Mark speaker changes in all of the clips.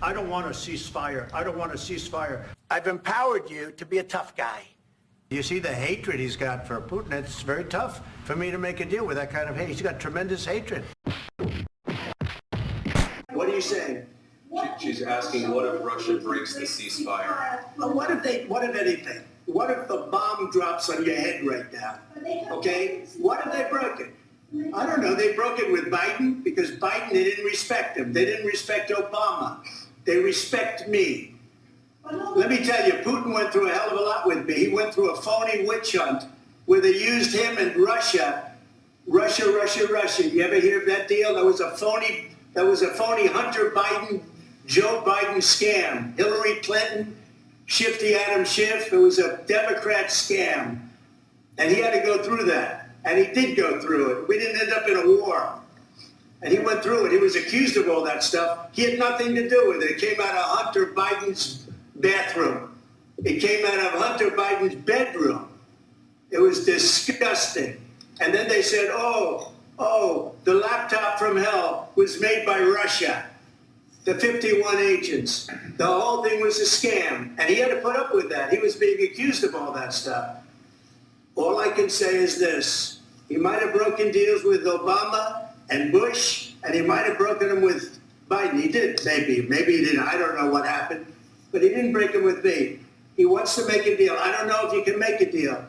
Speaker 1: I don't want a ceasefire. I don't want a ceasefire.
Speaker 2: I've empowered you to be a tough guy.
Speaker 1: You see the hatred he's got for Putin. It's very tough for me to make a deal with that kind of hate. He's got tremendous hatred.
Speaker 2: What are you saying?
Speaker 3: She's asking, what if Russia breaks the ceasefire?
Speaker 2: What if anything? What if the bomb drops on your head right now? Okay? What if they broke it? I don't know. They broke it with Biden because Biden, they didn't respect him. They didn't respect Obama. They respect me. Let me tell you, Putin went through a hell of a lot with me. He went through a phony witch hunt where they used him and Russia. Russia. You ever hear of that deal? That was a phony Hunter Biden, Joe Biden scam. Hillary Clinton, Shifty Adam Schiff. It was a Democrat scam. And he had to go through that. And he did go through it. We didn't end up in a war. And he went through it. He was accused of all that stuff. He had nothing to do with it. It came out of Hunter Biden's bathroom. It came out of Hunter Biden's bedroom. It was disgusting. And then they said, oh, the laptop from hell was made by Russia. The 51 agents. The whole thing was a scam. And he had to put up with that. He was being accused of all that stuff. All I can say is this. He might have broken deals with Obama and Bush, and he might have broken them with Biden. He did, maybe. Maybe he didn't. I don't know what happened. But he didn't break them with me. He wants to make a deal. I don't know if you can make a deal.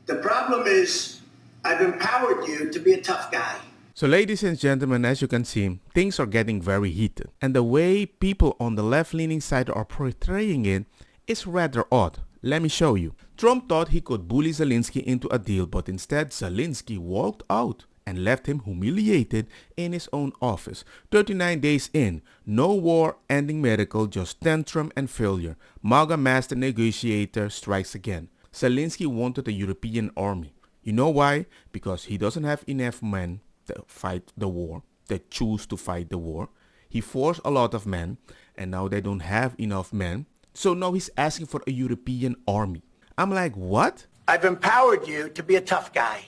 Speaker 2: The problem is I've empowered you to be a tough guy.
Speaker 4: So ladies and gentlemen, as you can see, things are getting very heated. And the way people on the left-leaning side are portraying it is rather odd. Let me show you. Trump thought he could bully Zelenskyy into a deal, but instead Zelenskyy walked out and left him humiliated in his own office. 39 days in, no war-ending miracle, just tantrum and failure. MAGA master negotiator strikes again. Zelenskyy wanted a European army. You know why? Because he doesn't have enough men to fight the war, that choose to fight the war. He forced a lot of men, and now they don't have enough men. So now he's asking for a European army. I'm like, what?
Speaker 2: I've empowered you to be a tough guy.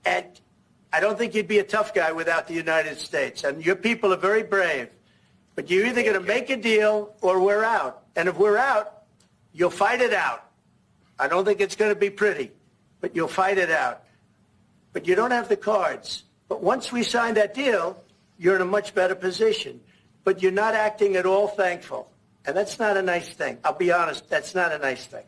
Speaker 2: And I don't think you'd be a tough guy without the United States. And your people are very brave. But you're either going to make a deal or we're out. And if we're out, you'll fight it out. I don't think it's going to be pretty, but you'll fight it out. But you don't have the cards. But once we sign that deal, you're in a much better position. But you're not acting at all thankful. And that's not a nice thing. I'll be honest, that's not a nice thing.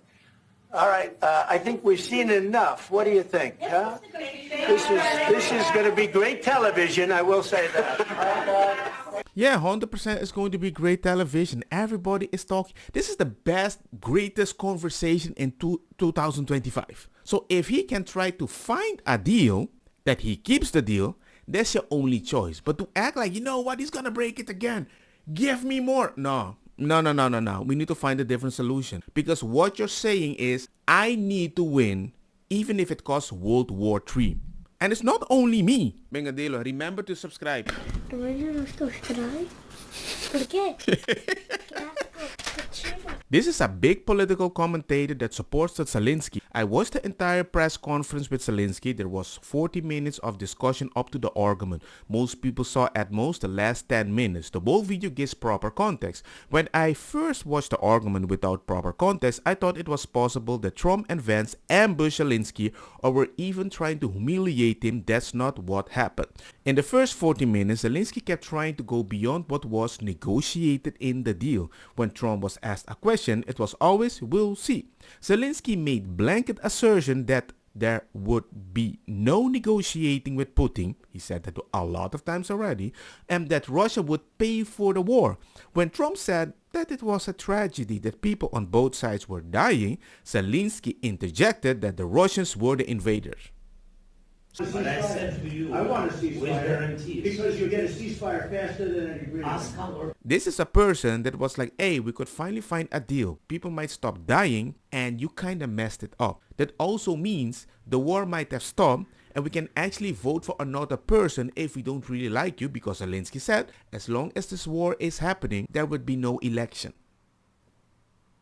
Speaker 2: All right, I think we've seen enough. What do you think? Huh? This is going to be great television, I will say that.
Speaker 4: Yeah, 100% is going to be great television. Everybody is talking. This is the best, greatest conversation in 2025. So if he can try to find a deal, that he keeps the deal, that's your only choice. But to act like, you know what, he's going to break it again. Give me more. No. We need to find a different solution. Because what you're saying is, I need to win, even if it costs World War III. And it's not only me. Bengadelo, remember to subscribe.
Speaker 5: Remember to subscribe? ¿Por qué?
Speaker 4: This is a big political commentator that supports Zelenskyy. I watched the entire press conference with Zelenskyy. There was 40 minutes of discussion up to the argument. Most people saw at most the last 10 minutes. The whole video gives proper context. When I first watched the argument without proper context, I thought it was possible that Trump and Vance ambushed Zelenskyy or were even trying to humiliate him. That's not what happened. In the first 40 minutes, Zelenskyy kept trying to go beyond what was negotiated in the deal. When Trump was asked a question, it was always, we'll see. Zelenskyy made blanket assertion that there would be no negotiating with Putin. He said that a lot of times already, and that Russia would pay for the war. When Trump said that it was a tragedy that people on both sides were dying, Zelenskyy interjected that the Russians were the invaders.
Speaker 1: But I said to you, I want a ceasefire with guarantees. Because you get a ceasefire faster than an agreement.
Speaker 4: This is a person that was like, hey, we could finally find a deal. People might stop dying, and you kind of messed it up. That also means the war might have stopped, and we can actually vote for another person if we don't really like you, because Zelenskyy said, as long as this war is happening, there would be no election.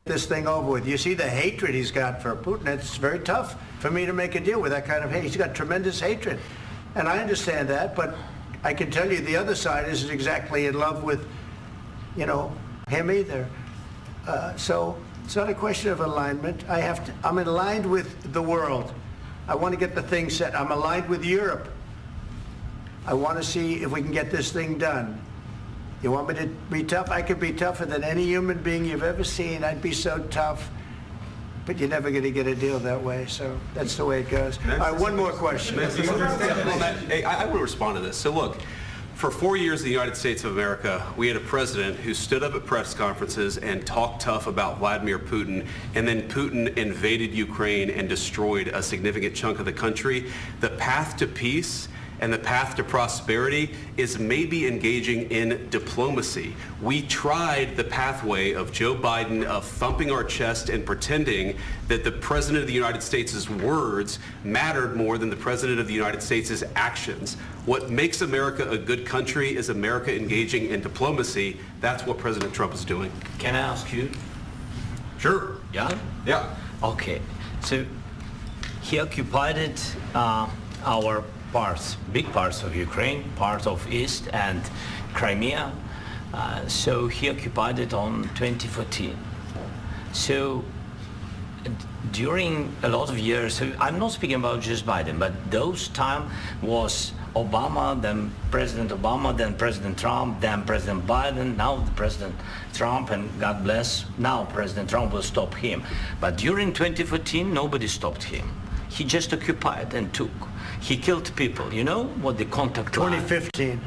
Speaker 1: This thing over with. You see the hatred he's got for Putin. It's very tough for me to make a deal with that kind of hate. He's got tremendous hatred. And I understand that, but I can tell you the other side isn't exactly in love with, you know, him either. So it's not a question of alignment. I'm aligned with the world. I want to get the thing set. I'm aligned with Europe. I want to see if we can get this thing done. You want me to be tough? I could be tougher than any human being you've ever seen. I'd be so tough. But you're never going to get a deal that way, so that's the way it goes. All right, one more question.
Speaker 3: Hey, I want to respond to this. So look, for 4 years in the United States of America, we had a president who stood up at press conferences and talked tough about Vladimir Putin, and then Putin invaded Ukraine and destroyed a significant chunk of the country. The path to peace and the path to prosperity is maybe engaging in diplomacy. We tried the pathway of Joe Biden of thumping our chest and pretending that the President of the United States' words mattered more than the President of the United States' actions. What makes America a good country is America engaging in diplomacy. That's what President Trump is doing.
Speaker 6: Can I ask you?
Speaker 3: Sure.
Speaker 6: Yeah?
Speaker 3: Yeah.
Speaker 6: Okay. So he occupied our parts, big parts of Ukraine, part of East and Crimea. So he occupied it on 2014. So during a lot of years, so I'm not speaking about just Biden, but those time was Obama, then President Obama, then President Trump, then President Biden, now the President Trump, and God bless, now President Trump will stop him. But during 2014, nobody stopped him. He just occupied and took. He killed people. You know what the contact line?
Speaker 1: 2015.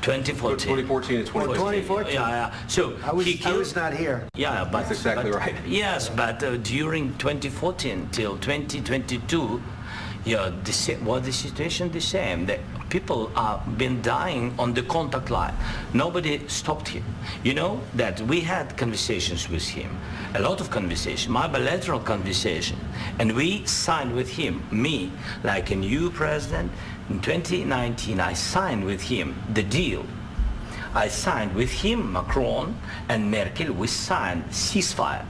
Speaker 6: 2014.
Speaker 3: 2014 and 2015.
Speaker 1: 2014.
Speaker 6: Yeah. So
Speaker 1: I was not here.
Speaker 6: Yeah, but
Speaker 3: That's exactly
Speaker 6: but-
Speaker 3: right.
Speaker 6: Yes, but during 2014 till 2022, yeah, the situation the same. The people have been dying on the contact line. Nobody stopped him. You know that we had conversations with him, a lot of conversation, my bilateral conversation, and we signed with him, me, like a new president. In 2019, I signed with him the deal. I signed with him, Macron and Merkel, we signed ceasefire.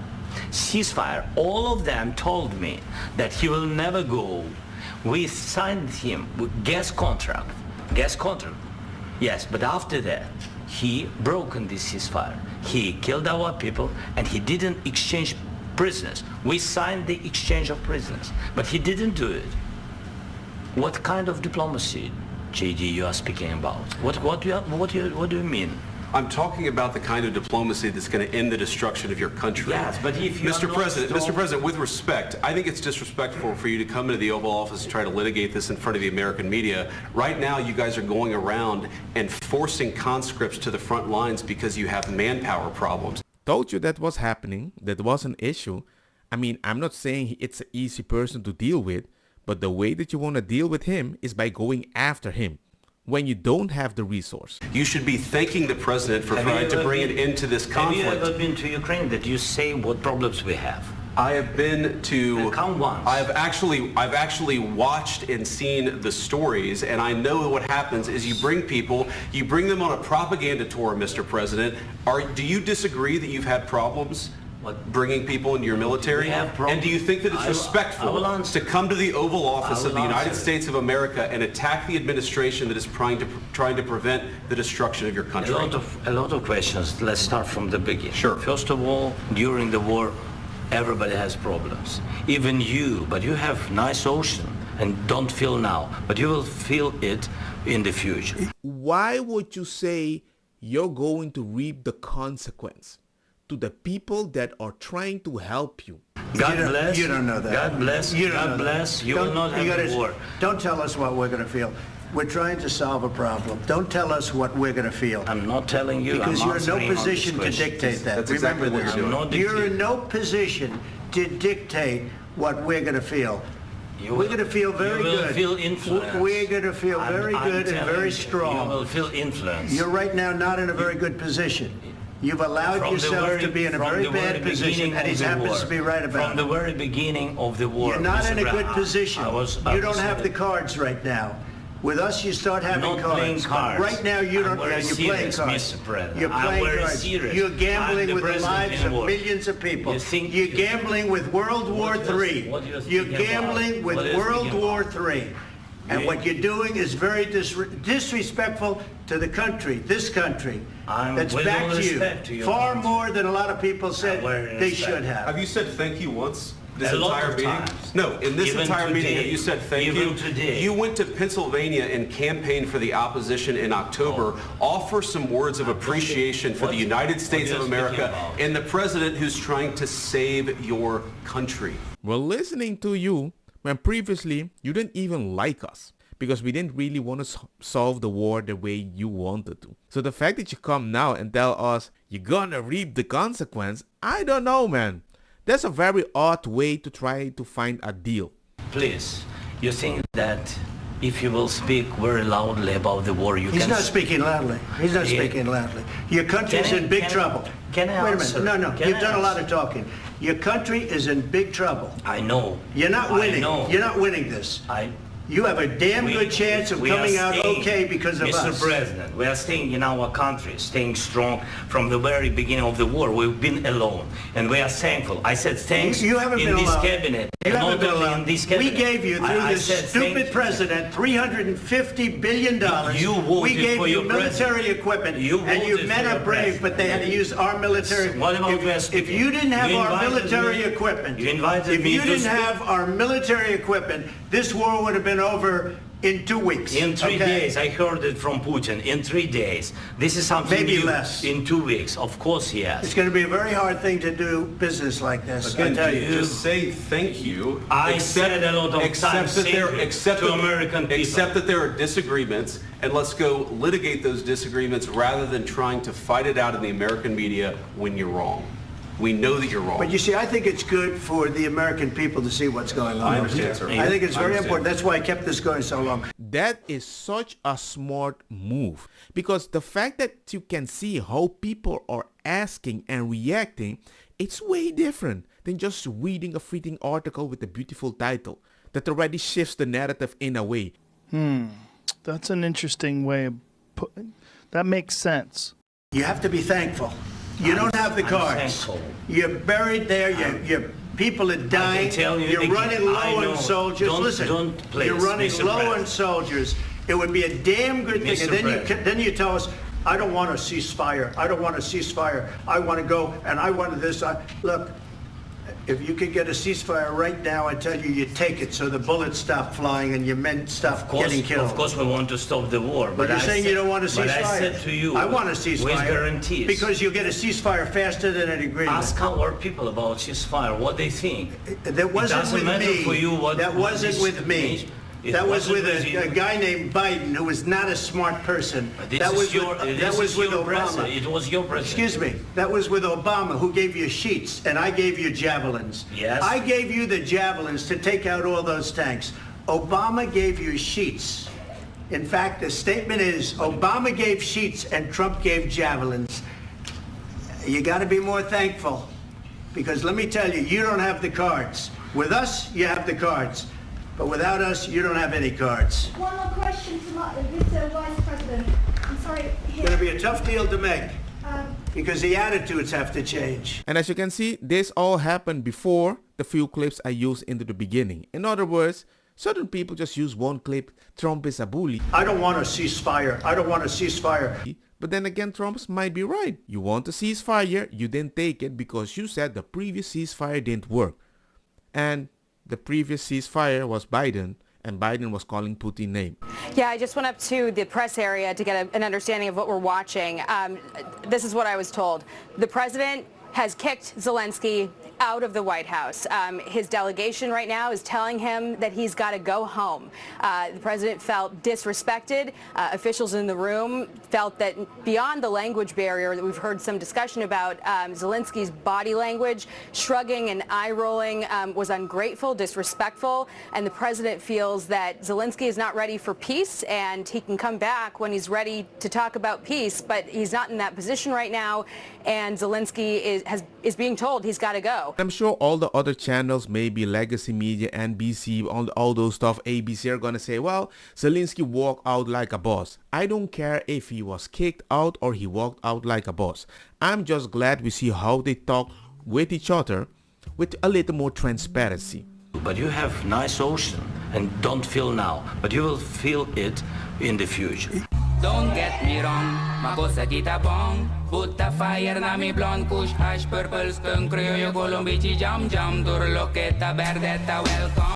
Speaker 6: Ceasefire, all of them told me that he will never go. We signed him with gas contract, yes, but after that, he broken this ceasefire. He killed our people and he didn't exchange prisoners. We signed the exchange of prisoners, but he didn't do it. What kind of diplomacy, JD, you are speaking about? What do you mean?
Speaker 3: I'm talking about the kind of diplomacy that's going to end the destruction of your country.
Speaker 6: Yes, but if you
Speaker 3: Mr.
Speaker 6: are
Speaker 3: President,
Speaker 6: not
Speaker 3: Mr. President, with respect, I think it's disrespectful for you to come into the Oval Office and try to litigate this in front of the American media. Right now, you guys are going around and forcing conscripts to the front lines because you have manpower problems.
Speaker 4: Told you that was happening. That was an issue. I mean, I'm not saying it's an easy person to deal with, but the way that you want to deal with him is by going after him when you don't have the resource.
Speaker 3: You should be thanking the president for trying to bring it into this conflict.
Speaker 6: Have you ever been to Ukraine that you say what problems we have?
Speaker 3: I have been to.
Speaker 6: Count once.
Speaker 3: I've actually watched and seen the stories, and I know what happens is you bring them on a propaganda tour, Mr. President. Do you disagree that you've had problems bringing people into your military?
Speaker 6: We have problems.
Speaker 3: And do you think that it's
Speaker 6: I will
Speaker 3: respectful
Speaker 6: answer.
Speaker 3: to come to the Oval Office
Speaker 6: I
Speaker 3: of
Speaker 6: will
Speaker 3: the United
Speaker 6: answer.
Speaker 3: States of America and attack the administration that is trying to prevent the destruction of your country?
Speaker 6: A lot of questions. Let's start from the beginning.
Speaker 3: Sure.
Speaker 6: First of all, during the war, everybody has problems. Even you, but you have nice ocean and don't feel now, but you will feel it in the future.
Speaker 4: Why would you say you're going to reap the consequence to the people that are trying to help you?
Speaker 6: God bless.
Speaker 1: You don't know that.
Speaker 6: God bless.
Speaker 1: You don't
Speaker 6: God
Speaker 1: know
Speaker 6: bless.
Speaker 1: that.
Speaker 6: You will not have a war.
Speaker 1: Don't tell us what we're going to feel. We're trying to solve a problem. Don't tell us what we're going to feel.
Speaker 6: I'm not telling you.
Speaker 1: Because
Speaker 6: I'm
Speaker 1: you're in no
Speaker 6: answering on this
Speaker 1: position to
Speaker 6: question.
Speaker 1: dictate that.
Speaker 3: That's
Speaker 1: Remember
Speaker 3: exactly what
Speaker 1: this.
Speaker 3: you're doing.
Speaker 6: I'm not
Speaker 1: You're in
Speaker 6: dictating.
Speaker 1: no position to dictate what we're going to feel.
Speaker 6: You
Speaker 1: We're
Speaker 6: will-
Speaker 1: going to feel very
Speaker 6: you will
Speaker 1: good.
Speaker 6: feel influenced.
Speaker 1: We're going to feel
Speaker 6: I'm-
Speaker 1: very
Speaker 6: I'm
Speaker 1: good and
Speaker 6: telling
Speaker 1: very
Speaker 6: you,
Speaker 1: strong.
Speaker 6: You will feel influence.
Speaker 1: You're right now not in a very good position. You've allowed
Speaker 6: From the
Speaker 1: yourself
Speaker 6: very-
Speaker 1: to be in a
Speaker 6: from
Speaker 1: very
Speaker 6: the very
Speaker 1: bad position,
Speaker 6: beginning
Speaker 1: and he
Speaker 6: of the
Speaker 1: happens
Speaker 6: war.
Speaker 1: to be right about
Speaker 6: From the
Speaker 1: it.
Speaker 6: very beginning of the war.
Speaker 1: You're not
Speaker 6: Mr.
Speaker 1: in a good
Speaker 6: Brown,
Speaker 1: position.
Speaker 6: I
Speaker 1: You don't
Speaker 6: was-
Speaker 1: have the cards right now. With us, you start having
Speaker 6: not
Speaker 1: cards.
Speaker 6: playing cards.
Speaker 1: Right now, you
Speaker 6: I'm
Speaker 1: don't.
Speaker 6: very
Speaker 1: You're playing
Speaker 6: serious,
Speaker 1: cards.
Speaker 6: Mr. President.
Speaker 1: You're
Speaker 6: I'm
Speaker 1: playing
Speaker 6: very
Speaker 1: cards.
Speaker 6: serious.
Speaker 1: You're gambling
Speaker 6: I'm the
Speaker 1: with the
Speaker 6: president
Speaker 1: lives
Speaker 6: in
Speaker 1: of
Speaker 6: war.
Speaker 1: millions of people.
Speaker 6: You think-
Speaker 1: You're gambling with World War
Speaker 6: What you're-
Speaker 1: III.
Speaker 6: what you're
Speaker 1: You're
Speaker 6: speaking
Speaker 1: gambling
Speaker 6: about?
Speaker 1: with
Speaker 6: What you're
Speaker 1: World
Speaker 6: speaking
Speaker 1: War
Speaker 6: about?
Speaker 1: III. And what you're doing is very disrespectful to the country, this country. That's
Speaker 6: with
Speaker 1: back
Speaker 6: all
Speaker 1: to
Speaker 6: respect to
Speaker 1: you.
Speaker 6: your
Speaker 1: Far
Speaker 6: country.
Speaker 1: more than a lot of people said they should
Speaker 3: Have
Speaker 1: have.
Speaker 3: you said thank you once? This
Speaker 6: A lot
Speaker 3: entire
Speaker 6: of
Speaker 3: meeting?
Speaker 6: times.
Speaker 3: No, in this
Speaker 6: Even
Speaker 3: entire meeting,
Speaker 6: today.
Speaker 3: have you said thank
Speaker 6: Even
Speaker 3: you?
Speaker 6: today.
Speaker 3: You went to Pennsylvania and campaigned for the opposition in October. Offer some words of appreciation for the United States of
Speaker 6: you're
Speaker 3: America
Speaker 6: speaking about.
Speaker 3: and the president who's trying to save your country.
Speaker 4: Well, listening to you, when previously you didn't even like us because we didn't really want to solve the war the way you wanted to. So the fact that you come now and tell us you're gonna reap the consequence, I don't know, man. That's a very odd way to try to find a deal.
Speaker 6: Please, you think that if you will speak very loudly about the war, you
Speaker 1: He's
Speaker 6: can...
Speaker 1: not speaking loudly. He's not
Speaker 6: Yeah.
Speaker 1: speaking loudly. Your country is
Speaker 6: Can I-
Speaker 1: in big
Speaker 6: can I-
Speaker 1: trouble.
Speaker 6: can I
Speaker 1: Wait a
Speaker 6: answer?
Speaker 1: minute. No,
Speaker 6: Can
Speaker 1: you've
Speaker 6: I
Speaker 1: done a lot
Speaker 6: answer?
Speaker 1: of talking. Your country is in big trouble.
Speaker 6: I know.
Speaker 1: You're not
Speaker 6: I
Speaker 1: winning.
Speaker 6: know.
Speaker 1: You're not winning this. You have a damn good chance of
Speaker 6: we are
Speaker 1: coming out
Speaker 6: staying,
Speaker 1: okay because of
Speaker 6: Mr.
Speaker 1: us.
Speaker 6: President, we are staying in our country, staying strong from the very beginning of the war. We've been alone, and we are thankful. I said thanks
Speaker 1: You haven't
Speaker 6: in
Speaker 1: been
Speaker 6: this
Speaker 1: alone.
Speaker 6: cabinet,
Speaker 1: You
Speaker 6: and
Speaker 1: haven't
Speaker 6: not
Speaker 1: been
Speaker 6: only
Speaker 1: alone.
Speaker 6: in this
Speaker 1: We
Speaker 6: cabinet.
Speaker 1: gave you, through
Speaker 6: I
Speaker 1: this
Speaker 6: said
Speaker 1: stupid
Speaker 6: thank you.
Speaker 1: president, $350 billion.
Speaker 6: You voted
Speaker 1: we gave
Speaker 6: for
Speaker 1: you
Speaker 6: your
Speaker 1: military
Speaker 6: president.
Speaker 1: equipment,
Speaker 6: You
Speaker 1: and you
Speaker 6: voted
Speaker 1: men
Speaker 6: for
Speaker 1: are
Speaker 6: your
Speaker 1: brave, but they had to use our military.
Speaker 6: What about West?
Speaker 1: If you didn't have
Speaker 6: You
Speaker 1: our
Speaker 6: invited
Speaker 1: military
Speaker 6: me-
Speaker 1: equipment,
Speaker 6: you invited
Speaker 1: if
Speaker 6: me
Speaker 1: you
Speaker 6: to
Speaker 1: didn't
Speaker 6: speak-
Speaker 1: have our military equipment, this war would have been over in 2 weeks.
Speaker 6: In 3
Speaker 1: okay?
Speaker 6: days, I heard it from Putin. In 3 days, this is something
Speaker 1: Maybe
Speaker 6: new.
Speaker 1: less.
Speaker 6: In 2 weeks, of course, yes.
Speaker 1: It's going to be a very hard thing to do business like this. I
Speaker 3: Again,
Speaker 1: tell you.
Speaker 3: just say thank you.
Speaker 6: I said a lot of
Speaker 3: accept
Speaker 6: times
Speaker 3: that there,
Speaker 6: thank you
Speaker 3: accept
Speaker 6: to
Speaker 3: that-
Speaker 6: American people.
Speaker 3: Accept that there are disagreements, and let's go litigate those disagreements rather than trying to fight it out in the American media when you're wrong. We know that you're wrong.
Speaker 1: But you see, I think it's good for the American people to see what's going on.
Speaker 3: I understand, sir.
Speaker 1: I think it's
Speaker 3: I
Speaker 1: very
Speaker 3: understand.
Speaker 1: important. That's why I kept this going so long.
Speaker 4: That is such a smart move because the fact that you can see how people are asking and reacting, it's way different than just reading a fleeting article with a beautiful title that already shifts the narrative in a way.
Speaker 7: That's an interesting way of that makes sense.
Speaker 1: You have to be thankful. You don't have the
Speaker 6: I'm
Speaker 1: cards.
Speaker 6: thankful.
Speaker 1: You're buried there. Your people are dying.
Speaker 6: tell you
Speaker 1: You're
Speaker 6: again,
Speaker 1: running
Speaker 6: I
Speaker 1: low
Speaker 6: know.
Speaker 1: on soldiers.
Speaker 6: Don't-
Speaker 1: Listen,
Speaker 6: don't please,
Speaker 1: you're running
Speaker 6: Mr.
Speaker 1: low on
Speaker 6: President.
Speaker 1: soldiers. It would be a damn good thing.
Speaker 6: Mr.
Speaker 1: And then
Speaker 6: President.
Speaker 1: you tell us, I don't want a ceasefire. I don't want a ceasefire. I want to go and I want this. Look, if you could get a ceasefire right now, I tell you, you take it so the bullets stop flying and your men stop getting killed.
Speaker 6: Of course, we want to stop the war.
Speaker 1: But you're
Speaker 6: I
Speaker 1: saying
Speaker 6: said-
Speaker 1: you don't want a ceasefire.
Speaker 6: But I said to you,
Speaker 1: I want a ceasefire.
Speaker 6: with guarantees.
Speaker 1: Because you'll get a ceasefire faster than an agreement.
Speaker 6: Ask our people about ceasefire, what they think.
Speaker 1: That wasn't
Speaker 6: doesn't
Speaker 1: with
Speaker 6: matter
Speaker 1: me.
Speaker 6: for you what-
Speaker 1: That
Speaker 6: what
Speaker 1: wasn't
Speaker 6: this
Speaker 1: with me.
Speaker 6: means. It
Speaker 1: That was
Speaker 6: wasn't
Speaker 1: with
Speaker 6: with you.
Speaker 1: a guy named Biden who was not a smart person.
Speaker 6: But this
Speaker 1: That
Speaker 6: is
Speaker 1: was
Speaker 6: your,
Speaker 1: with,
Speaker 6: this
Speaker 1: that was
Speaker 6: is
Speaker 1: with
Speaker 6: your
Speaker 1: Obama.
Speaker 6: president. It was your president.
Speaker 1: Excuse me. That was with Obama, who gave you sheets, and I gave you javelins.
Speaker 6: Yes.
Speaker 1: I gave you the javelins to take out all those tanks. Obama gave you sheets. In fact, the statement is Obama gave sheets and Trump gave javelins. You got to be more thankful, because let me tell you, you don't have the cards. With us, you have the cards. But without us, you don't have any cards.
Speaker 5: One more question to Mr. Vice President. I'm sorry.
Speaker 1: It's going to be a tough deal to make,
Speaker 5: Um,
Speaker 1: because the attitudes have to change.
Speaker 4: And as you can see, this all happened before the few clips I used into the beginning. In other words, certain people just use one clip, Trump is a bully.
Speaker 1: I don't want a ceasefire. I don't want a ceasefire.
Speaker 4: But then again, Trump might be right. You want a ceasefire, you didn't take it because you said the previous ceasefire didn't work. And the previous ceasefire was Biden, and Biden was calling Putin name.
Speaker 8: Yeah, I just went up to the press area to get an understanding of what we're watching. This is what I was told. The president has kicked Zelenskyy out of the White House. His delegation right now is telling him that he's got to go home. The president felt disrespected. Officials in the room felt that beyond the language barrier that we've heard some discussion about, Zelenskyy's body language, shrugging and eye rolling, was ungrateful, disrespectful, and the president feels that Zelenskyy is not ready for peace and he can come back when he's ready to talk about peace, but he's not in that position right now, and Zelenskyy is being told he's got to go.
Speaker 4: I'm sure all the other channels, maybe Legacy Media, NBC, all those stuff, ABC, are gonna say, well, Zelenskyy walked out like a boss. I don't care if he was kicked out or he walked out like a boss. I'm just glad we see how they talk with each other with a little more transparency.
Speaker 6: But you have nice ocean, and don't feel now, but you will feel it in the future.
Speaker 9: Don't get me wrong, ma cosa kita bong. Butta fire na mi blonde, kush hash, purple skunk, criollo, colombici, jam jam, turloqueta, verdetta, welcome.